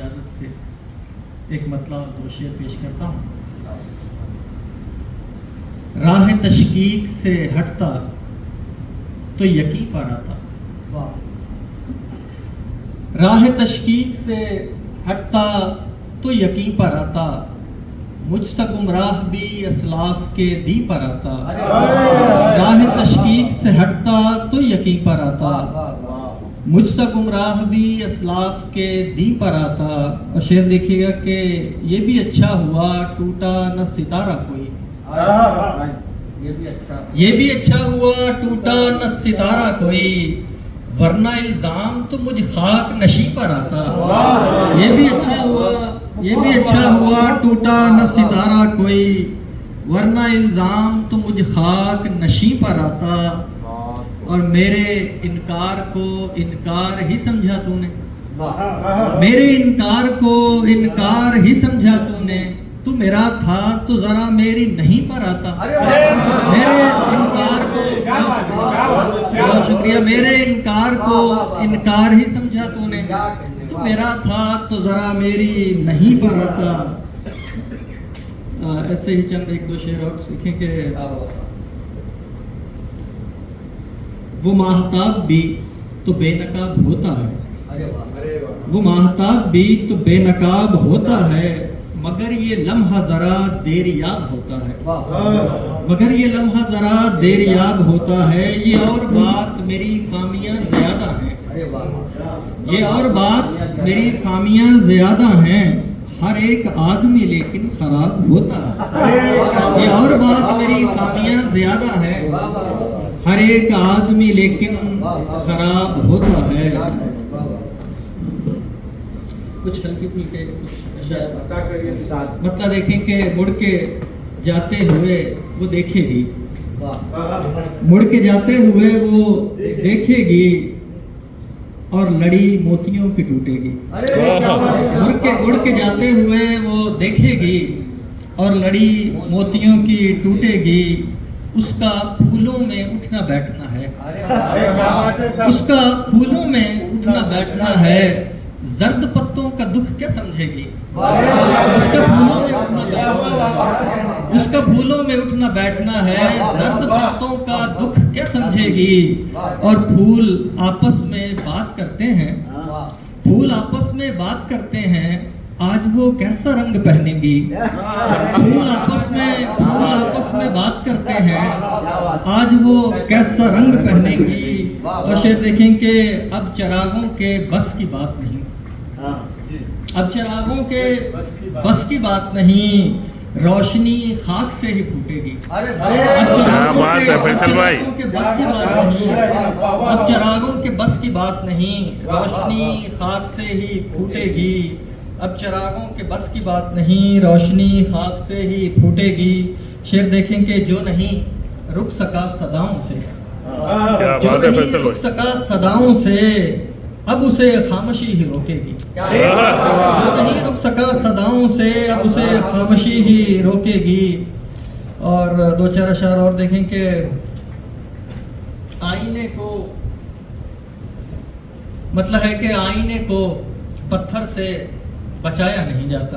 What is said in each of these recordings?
اجازت سے ایک مطلع اور دو شعر پیش کرتا ہوں۔ راہ تشکیک سے ہٹتا تو یقین پر آتا، راہ تشکیک سے ہٹتا تو یقین پر آتا، مجھ سے گمراہ بھی اسلاف کے دی پر آتا، راہ تشکیک سے ہٹتا تو یقین پر آتا، مجھ سے گمراہ بھی اسلاف کے دی پر آتا۔ اور شعر دیکھیے گا کہ یہ بھی اچھا ہوا ٹوٹا نہ ستارہ کوئی، یہ بھی اچھا ہوا ٹوٹا نہ ستارہ کوئی، ورنہ الزام تو مجھ خاک نشیں پر آتا۔ یہ بھی اچھا ہوا ٹوٹا نہ ستارہ کوئی، ورنہ الزام تو مجھ خاک نشیں پر آتا۔ اور میرے انکار کو انکار ہی سمجھا تو نے، میرے انکار کو انکار ہی سمجھا تو نے، تو میرا تھا تو ذرا میری نہیں پر آتا۔ میرے انکار کو، بہت شکریہ، میرے انکار کو انکار ہی سمجھا تو نے، تو میرا تھا تو ذرا میری نہیں پر آتا۔ ایسے ہی چند ایک دو شعر اور سیکھیں کہ وہ ماہتاب بھی تو بے نقاب ہوتا ہے، وہ ماہتاب بھی تو بے نقاب ہوتا ہے، مگر یہ لمحہ ذرا دیر یاب ہوتا ہے، مگر یہ لمحہ ذرا دیر یاب ہوتا ہے۔ یہ اور بات میری خامیاں زیادہ ہیں، یہ اور بات میری خامیاں زیادہ ہیں، ہر ایک آدمی لیکن خراب ہوتا ہے۔ یہ اور بات میری خامیاں زیادہ ہیں، ہر ایک آدمی لیکن خراب ہوتا ہے۔ کچھ ہلکی پھلکے مطلب دیکھیں کہ مڑ کے جاتے ہوئے وہ دیکھے گی، مڑ کے جاتے ہوئے وہ دیکھے گی، اور لڑی موتیوں کی ٹوٹے گی۔ مڑ کے جاتے ہوئے وہ دیکھے گی، اور لڑی موتیوں کی ٹوٹے گی، اس کا پھولوں میں اٹھنا بیٹھنا ہے، اس کا پھولوں میں اٹھنا بیٹھنا ہے، زرد پتوں کا دکھ کیا سمجھے گی، اس کا پھولوں میں اٹھنا بیٹھنا ہے، زرد پتوں کا دکھ کیا سمجھے گی۔ اور پھول آپس میں بات کرتے ہیں، پھول آپس میں بات کرتے ہیں، آج وہ کیسا رنگ پہنیں گی۔ پھول آپس میں بات کرتے ہیں، آج وہ کیسا رنگ پہنیں گی۔ اور شعر دیکھیں کہ اب چراغوں کے بس کی بات نہیں، اب چراغوں کے بس کی بات نہیں، روشنی خاک سے ہی پھوٹے گی۔ اب چراغوں کے بس کی بات نہیں، روشنی خاک سے ہی پھوٹے گی۔ اب چراغوں کے بس کی بات نہیں، روشنی خاک سے ہی پھوٹے گی۔ شعر دیکھیں کہ جو نہیں رک سکا صداؤں سے، جو نہیں رک سکا صداؤں سے، اب اسے خاموشی ہی روکے گی۔ جو نہیں رک سکا صداؤں سے، اب اسے خاموشی ہی روکے گی۔ اور دو چار اشعار اور دیکھیں کہ آئینے کو، مطلب ہے کہ آئینے کو پتھر سے بچایا نہیں جاتا،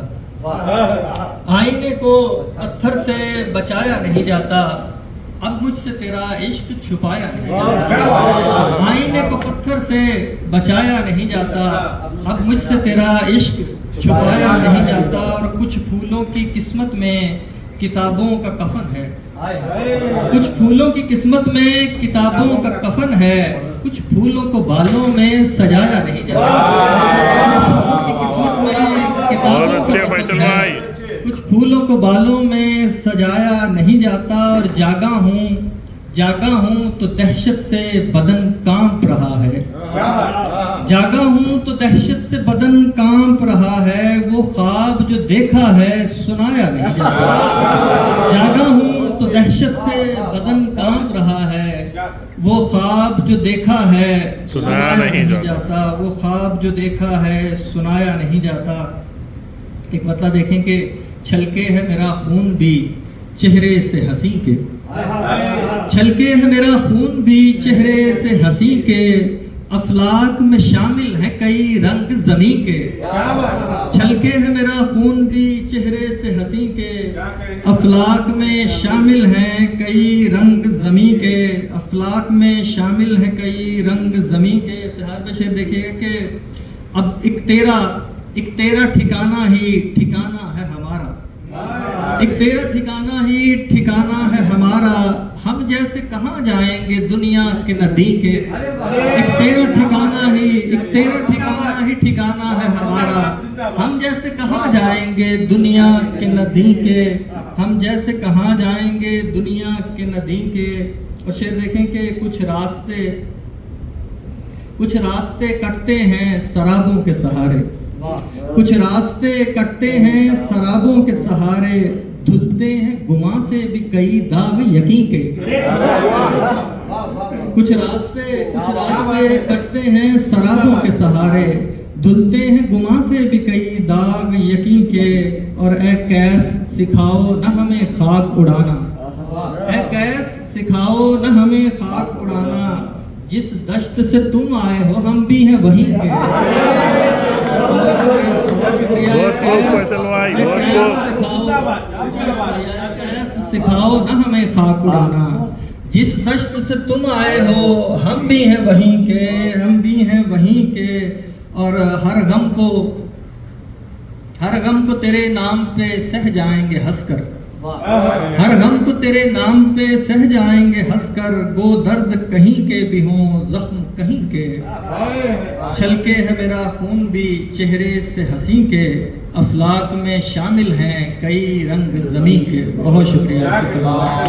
آئینے کو پتھر سے بچایا نہیں جاتا، اب مجھ سے تیرا عشق چھپایا نہیں جاتا۔ آئینے کو پتھر سے بچایا نہیں جاتا، اب مجھ سے تیرا عشق چھپایا نہیں جاتا۔ اور کچھ پھولوں کی قسمت میں کتابوں کا کفن ہے، کچھ پھولوں کی قسمت میں کتابوں کا کفن ہے، کچھ پھولوں کو بالوں میں سجایا نہیں جاتا۔ کچھ پھولوں کو بالوں میں سجایا نہیں جاتا۔ اور جاگا ہوں تو دہشت سے بدن کانپ رہا ہے، جاگا ہوں تو دہشت سے بدن کانپ رہا ہے، وہ خواب جو دیکھا ہے سنایا نہیں جاتا۔ جاگا ہوں تو دہشت سے بدن کانپ رہا ہے، وہ خواب جو دیکھا ہے سنایا نہیں جاتا، وہ خواب جو دیکھا ہے سنایا نہیں جاتا۔ ایک مطلب دیکھیں کہ چھلکے ہے میرا خون بھی چہرے سے ہنسی کے، چھلکے ہے میرا خون بھی چہرے سے ہنسی کے، افلاک میں شامل ہیں کئی رنگ زمیں کے، چھلکے ہے میرا خون بھی چہرے سے ہنسی کے، افلاک میں شامل ہیں کئی رنگ زمیں کے، افلاک میں شامل ہیں کئی رنگ زمیں کے۔ اشتہار میں شعر دیکھیے گا کہ اب ایک تیرا ٹھکانہ ہی ٹھکانہ ہے ہمارا، ایک تیرا ٹھکانہ ہی ٹھکانہ ہے ہمارا، ہم جیسے کہاں جائیں گے دنیا کے ندی کے، ایک تیرا ٹھکانہ ہی ٹھکانہ ہے ہمارا، ہم جیسے کہاں جائیں گے دنیا کے ندی کے، ہم جیسے کہاں جائیں گے دنیا کے ندی کے۔ اور شعر دیکھیں کہ کچھ راستے کٹتے ہیں سرابوں کے سہارے، کچھ راستے کٹتے ہیں سرابوں کے سہارے، دھلتے ہیں گماں سے بھی کئی داغ یقین کے، کچھ راستے کٹتے ہیں سرابوں کے سہارے، دھلتے ہیں گماں سے بھی کئی داغ یقین کے، اور اے قیس سکھاؤ نہ ہمیں خاک اڑانا، اے قیس سکھاؤ نہ ہمیں خاک اڑانا، جس دشت سے تم آئے ہو ہم بھی ہیں وہیں کے۔ سکھاؤ نہ ہمیں خاک اڑانا، جس دشت سے تم آئے ہو ہم بھی ہیں وہیں کے، ہم بھی ہیں وہیں کے، اور ہر غم کو تیرے نام پہ سہ جائیں گے ہنس کر، ہر غم کو تیرے نام پہ سہ جائیں گے ہنس کر، گو درد کہیں کے بھی ہوں زخم کہیں کے، چھلکے ہے میرا خون بھی چہرے سے ہنسی کے، افلاک میں شامل ہیں کئی رنگ زمیں کے۔ بہت شکریہ آپ کے سلام۔